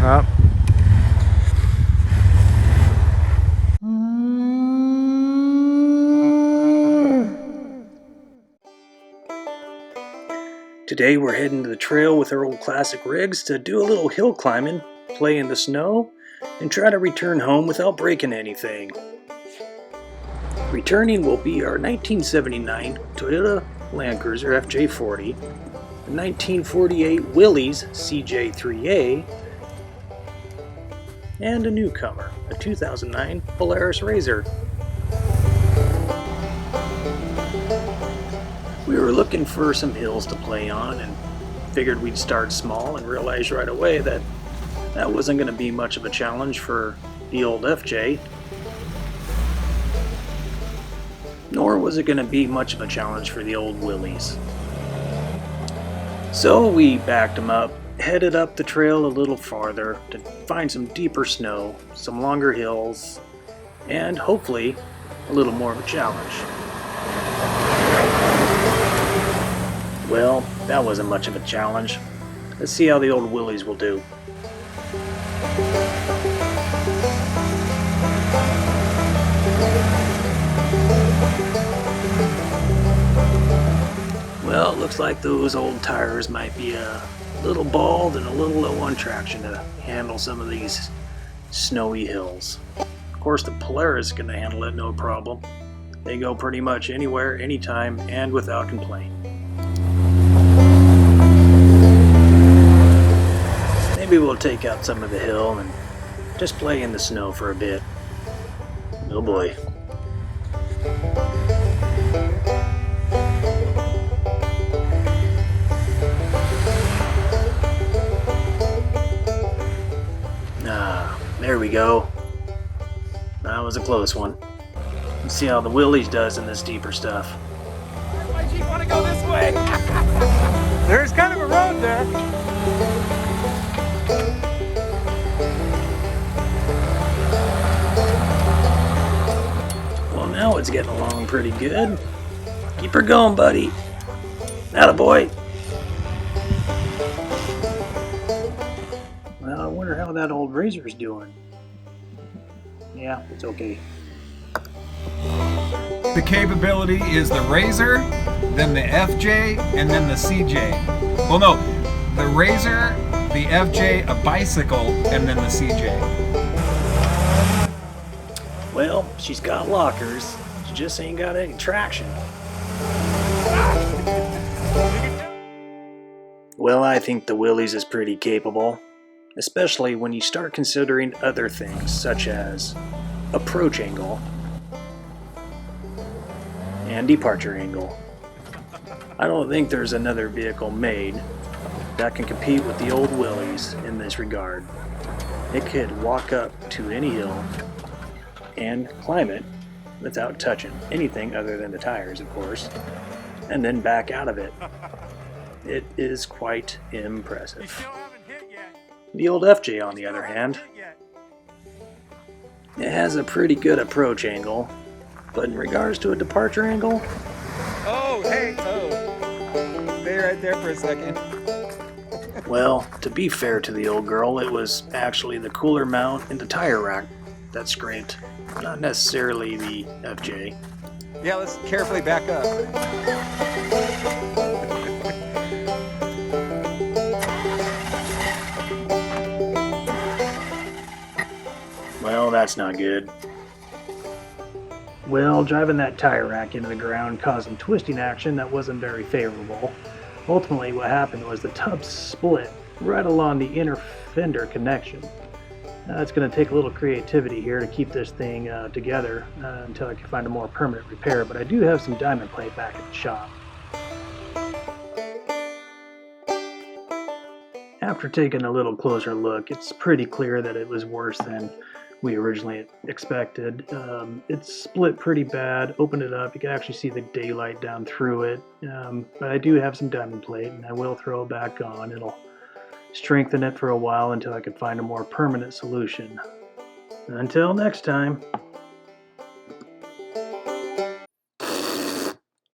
Up. Today we're heading to the trail with our old classic rigs to do a little hill climbing, play in the snow, and try to return home without breaking anything. Returning will be our 1979 Toyota Land Cruiser FJ40, the 1948 Willys CJ2A, and a newcomer, a 2009 Polaris RZR. We were looking for some hills to play on and figured we'd start small and realized right away that that wasn't going to be much of a challenge for the old FJ, nor was it going to be much of a challenge for the old Willys. So we backed them up, headed up the trail a little farther to find some deeper snow, some longer hills, and hopefully a little more of a challenge. Well, that wasn't much of a challenge. Let's see how the old Willys will do. Well, it looks like those old tires might be a little bald and a little low on traction to handle some of these snowy hills. Of course, the Polaris is going to handle it no problem. They go pretty much anywhere, anytime, and without complaint. Maybe we'll take out some of the hill and just play in the snow for a bit. Oh boy. There we go. That was a close one. Let's see how the Willys does in this deeper stuff. My Jeep want to go this way. There's kind of a road there. Well, now it's getting along pretty good. Keep her going, buddy. Attaboy. Well, I wonder how that old RZR's doing. Yeah, it's okay. The capability is the RZR, then the FJ, and then the CJ. Well, no, the RZR, the FJ, a bicycle, and then the CJ. Well, she's got lockers. She just ain't got any traction. Well, I think the Willys is pretty capable, especially when you start considering other things such as approach angle and departure angle. I don't think there's another vehicle made that can compete with the old Willys in this regard. It could walk up to any hill and climb it without touching anything other than the tires, of course, and then back out of it. It is quite impressive. The old FJ, on the other hand, it has a pretty good approach angle, but in regards to a departure angle... Oh, hey, stay right there for a second. Well, to be fair to the old girl, it was actually the cooler mount in the tire rack that scraped, not necessarily the FJ. Yeah, let's carefully back up. Well, that's not good. Well, driving that tire rack into the ground caused some twisting action that wasn't very favorable. Ultimately, what happened was the tub split right along the inner fender connection. It's going to take a little creativity here to keep this thing together until I can find a more permanent repair, but I do have some diamond plate back at the shop. After taking a little closer look, it's pretty clear that it was worse than we originally expected. It's split pretty bad. Open it up, you can actually see the daylight down through it, but I do have some diamond plate and I will throw it back on. It'll strengthen it for a while until I can find a more permanent solution. Until next time.